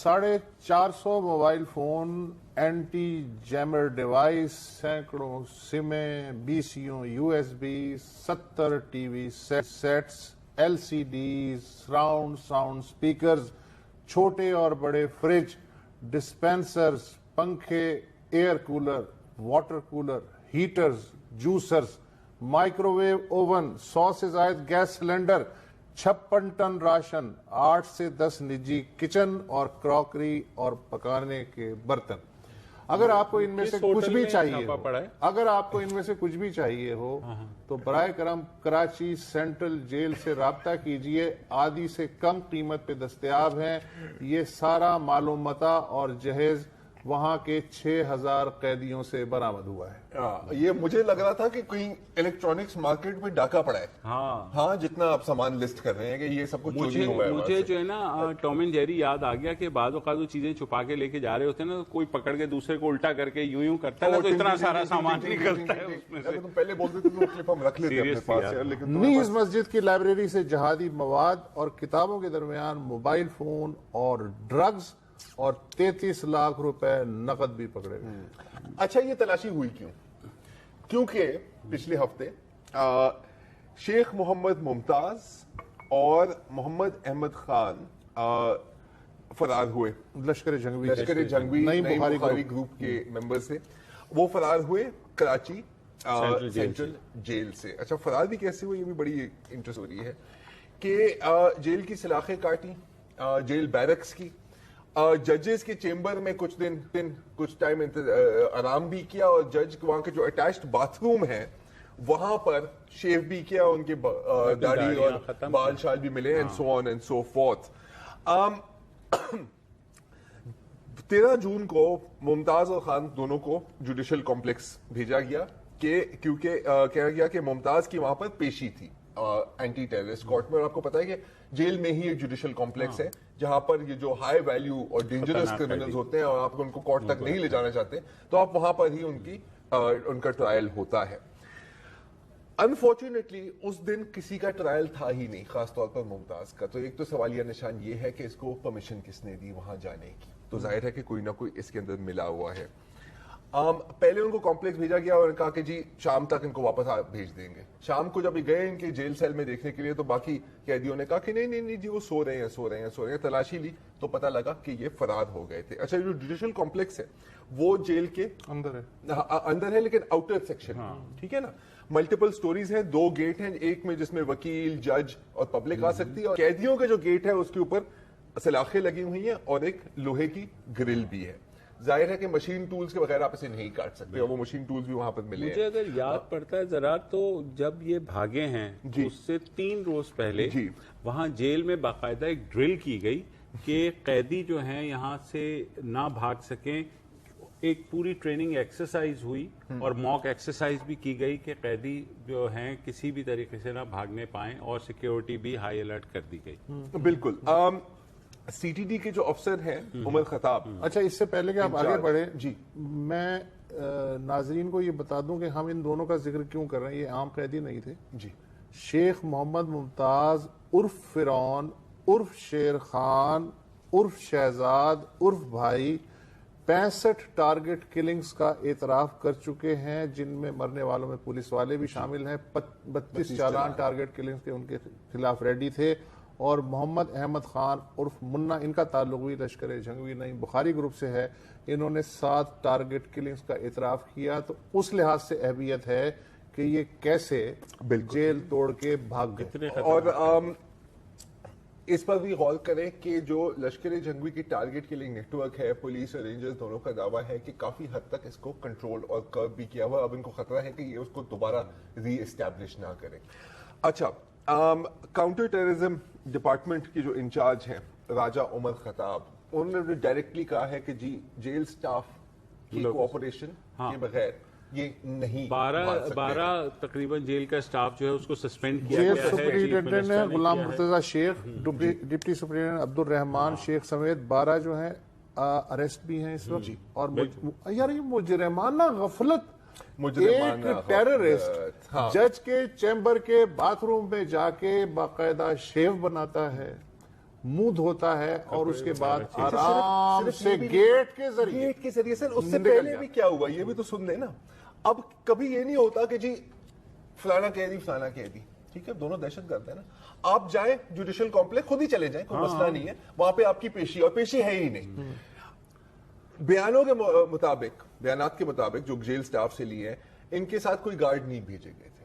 450 mobile phone, anti jammer device, سینکڑوں سمیں، 20 U S B, 70 T V sets, L C Ds, surround sound speakers, چھوٹے اور بڑے fridge, dispensers, پنکھے، air cooler, water cooler, heaters, juicers, microwave oven, 100 سے زائد gas cylinder, 56 ton ration, 8 سے 10 نجی کچن اور کراکری اور پکانے کے برتن۔ اگر آپ کو ان میں سے کچھ بھی چاہیے ہو، اگر آپ کو ان میں سے کچھ بھی چاہیے ہو تو برائے کرم کراچی سینٹرل جیل سے رابطہ کیجئے، آدھی سے کم قیمت پہ دستیاب ہیں۔ یہ سارا مال و متاع اور جہیز وہاں کے 6000 قیدیوں سے برآمد ہوا ہے۔ یہ مجھے لگ رہا تھا کہ کہیں الیکٹرانکس مارکیٹ میں ڈاکہ پڑا ہے۔ ہاں جتنا آپ سامان لسٹ کر رہے ہیں کہ یہ سب کچھ چوری ہوا ہے۔ مجھے جو ہے نا ٹام اینڈ جیری یاد آ گیا کہ بعض اوقات وہ چیزیں چھپا کے لے کے جا رہے ہوتے ہیں نا، کوئی پکڑ کے دوسرے کو الٹا کر کے یوں کرتا ہے تو اتنا سارا سامان نکلتا ہے اس میں سے۔ تم پہلے بولتے تھے تو کلپ ہم رکھ لیتے ہیں اپنے پاس یار، لیکن نیز مسجد کی لائبریری سے جہادی مواد اور کتابوں کے درمیان موبائل فون اور ڈرگز اور 33 لاکھ روپے نقد بھی پکڑے گئے۔ اچھا یہ تلاشی ہوئی کیوں؟ کیونکہ پچھلے ہفتے شیخ محمد ممتاز اور محمد احمد خان فرار ہوئے، لشکر جنگوی نئی بخاری گروپ کے ممبر سے، وہ فرار ہوئے کراچی سینٹرل جیل سے۔ اچھا فرار بھی کیسے ہوئے، یہ بھی بڑی انٹرسٹ ہو رہی ہے کہ جیل کی سلاخیں کاٹی، جیل بیرکس کی، ججز کے چیمبر میں کچھ ٹائم آرام بھی کیا، اور جج وہاں کے جو اٹیچڈ باتھ روم ہے وہاں پر شیو بھی کیا، ان کے داڑھی اور بال شال بھی ملے، and so on and so forth۔ 13 جون کو ممتاز اور خان دونوں کو جوڈیشل کمپلیکس بھیجا گیا کیونکہ کہا گیا کہ ممتاز کی وہاں پر پیشی تھی اینٹی ٹیررسٹ کورٹ میں، اور آپ کو پتا ہے کہ جیل میں ہی ایک جوڈیشل کمپلیکس ہے جہاں پر یہ جو ہائی ویلیو اور ڈینجرس کرمنلز ہوتے ہیں اور آپ ان کو کورٹ تک نہیں لے جانا چاہتے تو آپ وہاں پر ہی ان کا ٹرائل ہوتا ہے۔ انفارچونیٹلی اس دن کسی کا ٹرائل تھا ہی نہیں، خاص طور پر ممتاز کا۔ تو ایک تو سوالیہ نشان یہ ہے کہ اس کو پرمیشن کس نے دی وہاں جانے کی، تو ظاہر ہے کہ کوئی نہ کوئی اس کے اندر ملا ہوا ہے۔ پہلے ان کو کمپلیکس بھیجا گیا اور کہا کہ جی شام تک ان کو واپس بھیج دیں گے۔ شام کو جب گئے ان کے جیل سیل میں دیکھنے کے لیے تو باقی قیدیوں نے کہا کہ نہیں جی وہ سو رہے ہیں۔ تلاشی لی تو پتہ لگا کہ یہ فرار ہو گئے تھے۔ اچھا جو جوڈیشل کمپلیکس ہے وہ جیل کے اندر ہے لیکن آؤٹر سیکشن، ٹھیک ہے نا، ملٹیپل سٹوریز ہیں، 2 گیٹ ہیں، ایک میں جس میں وکیل، جج اور پبلک آ سکتی ہے، اور قیدیوں کے جو گیٹ ہے اس کے اوپر سلاخیں لگی ہوئی ہیں اور ایک لوہے کی گرل بھی ہے۔ ظاہر ہے کہ مشین ٹولز کے بغیر آپ اسے نہیں کاٹ سکتے، اور وہ مشین ٹولز بھی وہاں پر ملے ہیں۔ مجھے اگر یاد پڑتا ہے ذرا تو جب یہ بھاگے ہیں اس سے 3 روز پہلے وہاں جیل میں باقاعدہ ایک ڈرل کی گئی کہ قیدی جو ہیں یہاں سے نہ بھاگ سکیں، ایک پوری ٹریننگ ایکسرسائز ہوئی اور موک ایکسرسائز بھی کی گئی کہ قیدی جو ہیں کسی بھی طریقے سے نہ بھاگنے پائیں، اور سیکیورٹی بھی ہائی الرٹ کر دی گئی۔ بالکل۔ سی ٹی ڈی کے جو افسر ہیں عمر خطاب، اچھا اس سے پہلے کہ آپ آگے بڑھیں جی میں ناظرین کو یہ بتا دوں کہ ہم ان دونوں کا ذکر کیوں کر رہے ہیں، یہ عام قیدی نہیں تھے جی۔ شیخ محمد ممتاز عرف فرعون عرف شیر خان عرف شہزاد عرف بھائی 65 ٹارگٹ کلنگز کا اعتراف کر چکے ہیں، جن میں مرنے والوں میں پولیس والے بھی شامل ہیں۔ 32 چالان ٹارگٹ کلنگز کے ان کے خلاف ریڈی تھے، اور محمد احمد خان عرف منا، ان کا تعلق بھی لشکر جنگوی نئی بخاری گروپ سے ہے، انہوں نے 7 ٹارگٹ کلنگز کا اعتراف کیا۔ تو اس لحاظ سے اہمیت ہے کہ یہ کیسے جیل توڑ کے بھاگ گئے، اور اس پر بھی غور کریں کہ جو لشکر جنگوی کی ٹارگٹ کلنگ نیٹ ورک ہے، پولیس اور رینجرز دونوں کا دعویٰ ہے کہ کافی حد تک اس کو کنٹرول اور کرب بھی کیا ہوا۔ اب ان کو خطرہ ہے کہ یہ اس کو دوبارہ ری اسٹیبلش نہ کریں۔ اچھا کاؤنٹر ٹیررزم ڈپارٹمنٹ کی جو انچارج ہیں راجہ عمر خطاب، انہوں نے ڈائریکٹلی کہا ہے کہ جی جیل سٹاف کی کوآپریشن کے بغیر یہ نہیں 12 تقریباً جیل کا سٹاف جو ہے اس کو سسپینڈ کیا جیل گیا ہے۔ سپرنٹینڈنٹ ہے غلام مرتضی شیخ، ڈپٹی سپرنٹینڈنٹ عبد الرحمان شیخ سمیت 12 جو ہیں اریسٹ بھی ہیں اس وقت۔ اور یار یہ مجرمانہ غفلت، ایک ٹیررسٹ جج کے چیمبر کے باتھ روم میں جا کے باقاعدہ شیو بناتا ہے منہ دھوتا ہے اور اس کے بعد آرام سے گیٹ کے ذریعے سر اس سے پہلے بھی کیا ہوا یہ بھی تو سن لیں نا. اب کبھی یہ نہیں ہوتا کہ جی فلانا کہہ دی ٹھیک ہے دونوں دہشت گرد ہیں نا, آپ جائیں جوڈیشل کمپلیکس خود ہی چلے جائیں کوئی مسئلہ نہیں ہے, وہاں پہ آپ کی پیشی اور پیشی ہے ہی نہیں. بیانات کے مطابق جو جیل سٹاف سے لیے ہیں ان کے ساتھ کوئی گارڈ نہیں بھیجے گئے تھے,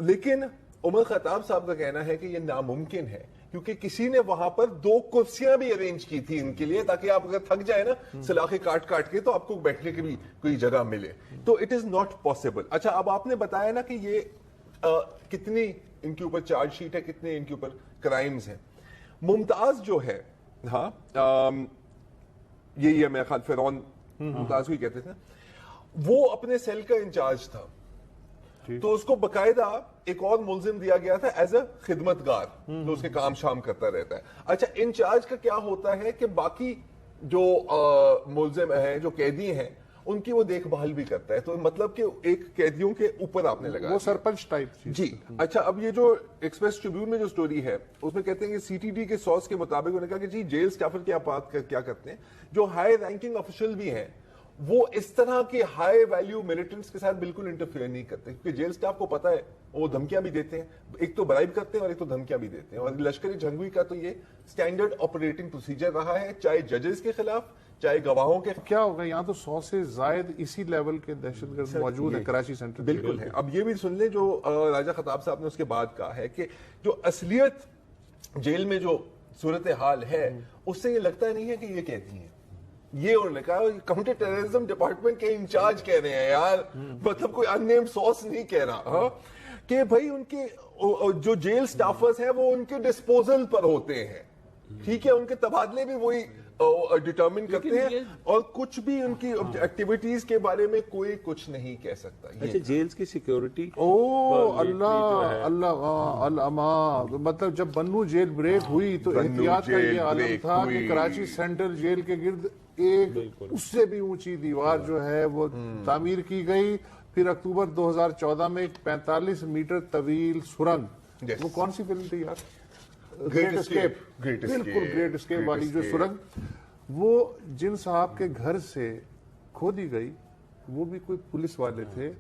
لیکن عمر خطاب صاحب کا کہنا ہے کہ یہ ناممکن ہے کیونکہ کسی نے وہاں پر 2 کرسیاں بھی ارینج کی تھی ان کے لیے تاکہ آپ اگر تھک جائے نا سلاخیں کاٹ کے تو آپ کو بیٹھنے کی بھی کوئی جگہ ملے, تو اٹ از ناٹ پاسبل. اچھا اب آپ نے بتایا نا کہ یہ کتنی ان کے اوپر چارج شیٹ ہے, کتنے ان کے اوپر کرائمز ہیں. ممتاز جو ہے ہاں یہی ہے میرا خیال فرعون ممتاز کو ہی کہتے تھے, وہ اپنے سیل کا انچارج تھا تو اس کو باقاعدہ ایک اور ملزم دیا گیا تھا ایز اے خدمت گار جو اس کے کام شام کرتا رہتا ہے. اچھا انچارج کا کیا ہوتا ہے کہ باقی جو ملزم ہیں جو قیدی ہیں ان کی وہ دیکھ بھال بھی کرتا ہے, تو مطلب کہ ایک قیدیوں کے اوپر آپ نے لگا وہ سرپنچ ٹائپ جی. اچھا اب یہ جو ایکسپریس ٹریبیون میں جو سٹوری ہے اس میں کہتے ہیں کہ سی ٹی ڈی کے سورس کے مطابق انہوں نے کہا کہ جی جیل سٹافر کی آپ بات کیا کرتے ہیں, جو ہائی رینکنگ آفیشل بھی ہیں وہ اس طرح کے ہائی ویلیو ملیٹنٹس کے ساتھ بالکل انٹرفیئر نہیں کرتے کیونکہ جیل سٹاف کو پتا ہے وہ دھمکیاں بھی دیتے ہیں, ایک تو برائب کرتے ہیں اور ایک تو دھمکیاں بھی دیتے ہیں. اور لشکری جھنگوی کا تو یہ سٹینڈرڈ آپریٹنگ پروسیجر رہا ہے, چاہے ججز کے خلاف چاہے گواہوں کے. کیا ہوگا یہاں تو 100 سے زائد اسی لیول کے دہشت گرد موجود ہیں کراچی سینٹر. بالکل ہے. اب یہ بھی سن لیں جو راجہ خطاب صاحب نے اس کے بعد کہا ہے کہ جو اصلیت جیل میں جو صورتحال ہے اس سے یہ لگتا نہیں ہے کہ یہ قیدی ہیں. یہ انہوں نے کہا کاؤنٹر ٹیررزم ڈپارٹمنٹ کے انچارج کہہ رہے ہیں یار, مطلب کوئی ان نیمڈ سورس نہیں کہہ رہا کہ بھائی ان کے جو جیل سٹافرز ہیں وہ ان کے ڈسپوزل پر ہوتے ہیں ٹھیک ہے, ان کے تبادلے بھی وہی ڈیٹرمن کرتے ہیں اور کچھ بھی ان کی ایکٹیویٹیز کے بارے میں کوئی کچھ نہیں کہہ سکتا. اچھا جیلز کی سیکیورٹی اللہ مطلب جب بنو جیل بریک ہوئی تو احتیاط کا یہ عالم تھا کہ کراچی سینٹرل جیل کے گرد ایک اس سے بھی اونچی دیوار جو ہے وہ تعمیر کی گئی. پھر اکتوبر 2014 میں ایک 45 میٹر طویل سرنگ, وہ کون سی فلم تھی یار, گریٹ اسکیپ, بالکل گریٹ اسکیپ والی جو سرنگ, وہ جن صاحب کے گھر سے کھودی گئی وہ بھی کوئی پولیس والے تھے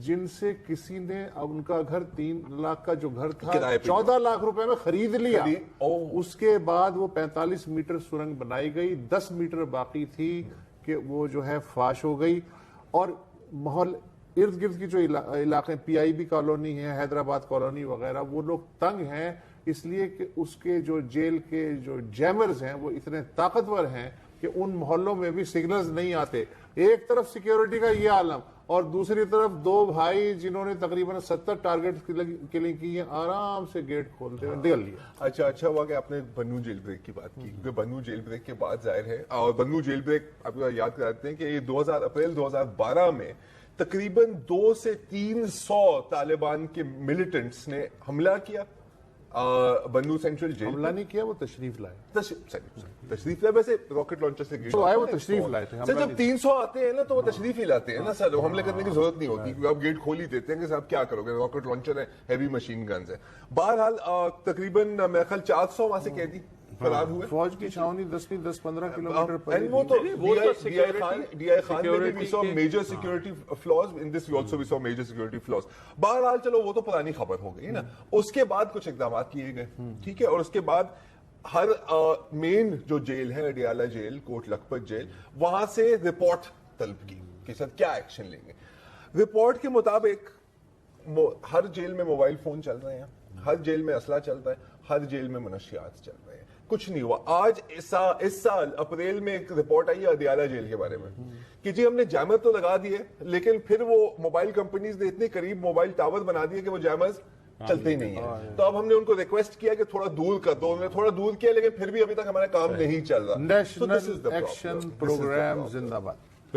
جن سے کسی نے ان کا گھر 3 لاکھ کا جو گھر تھا 14 لاکھ روپے میں خرید لیا. اس کے بعد وہ 45 میٹر سرنگ بنائی گئی, 10 میٹر باقی تھی کہ وہ جو ہے فاش ہو گئی. اور ماحول ارد گرد کی جو علاقے پی آئی بی کالونی ہے, حیدرآباد کالونی وغیرہ, وہ لوگ تنگ ہیں اس لیے کہ اس کے جو جیل کے جو جیمرز ہیں وہ اتنے طاقتور ہیں کہ ان محلوں میں بھی سگنلز نہیں آتے. ایک طرف سیکیورٹی کا یہ عالم اور دوسری طرف 2 بھائی جنہوں نے تقریباً 70 ٹارگٹ کلنگ کی ہیں, آرام سے گیٹ کھولتے ہوئے نکل لیا. اچھا ہوا کہ آپ نے بنو جیل بریک کی بات کی کیونکہ بنو جیل بریک کے بعد ظاہر ہے, اور بنو جیل بریک آپ کو یاد کراتے ہیں کہ یہ اپریل 2012 میں تقریباً 200 سے 300 طالبان کے ملیٹنٹس نے حملہ کیا بنو سینٹرل جیل. حملہ نہیں کیا, وہ تشریف لائے. تشریف لائے ویسے راکٹ لانچر سے تو آئے, وہ تشریف لائے تھے. سر جب 300 آتے ہیں نا تو وہ تشریف ہی لاتے ہیں نا سر, حملے کرنے کی ضرورت نہیں ہوتی کیونکہ آپ گیٹ کھول ہی دیتے ہیں کہ صاحب کیا کرو گے, راکٹ لانچر ہے, ہیوی مشین گنز ہے. بہرحال تقریباً میرا خیال 400 وہاں سے قیدی فرار ہوئے. فوج کی چھاونی 10-15 کلومیٹر پر. وہ تو ڈی آئی خان میں بھی saw major security flaws in this we also saw major security flaws. بہرحال چلو وہ تو پرانی خبر ہو گئی نا. اس کے بعد کچھ اقدامات کیے گئے ٹھیک ہے, اور اس کے بعد ہر مین جو جیل ہے اڈیالہ جیل, کوٹ لکھپت جیل, وہاں سے رپورٹ طلب کی کہ سر کیا ایکشن لیں گے. رپورٹ کے مطابق ہر جیل میں موبائل فون چل رہے ہیں, ہر جیل میں اسلحہ چل رہا ہے, ہر جیل میں منشیات چل رہے ہیں, کچھ نہیں ہوا. آج اس سال اپریل میں ایک رپورٹ آئی ہے اڈیالہ جیل کے بارے میں کہ جی ہم نے جیمر تو لگا دیے لیکن پھر وہ موبائل کمپنیز نے اتنے قریب موبائل ٹاور بنا دیے کہ وہ جیمرز چلتے ہی نہیں ہیں. تو اب ہم نے ان کو ریکویسٹ کیا کہ تھوڑا دور کر دو, انہوں نے تھوڑا دور کیا لیکن پھر بھی ابھی تک ہمارا کام نہیں چل رہا. نیشنل ایکشن پروگرام زندہ باد.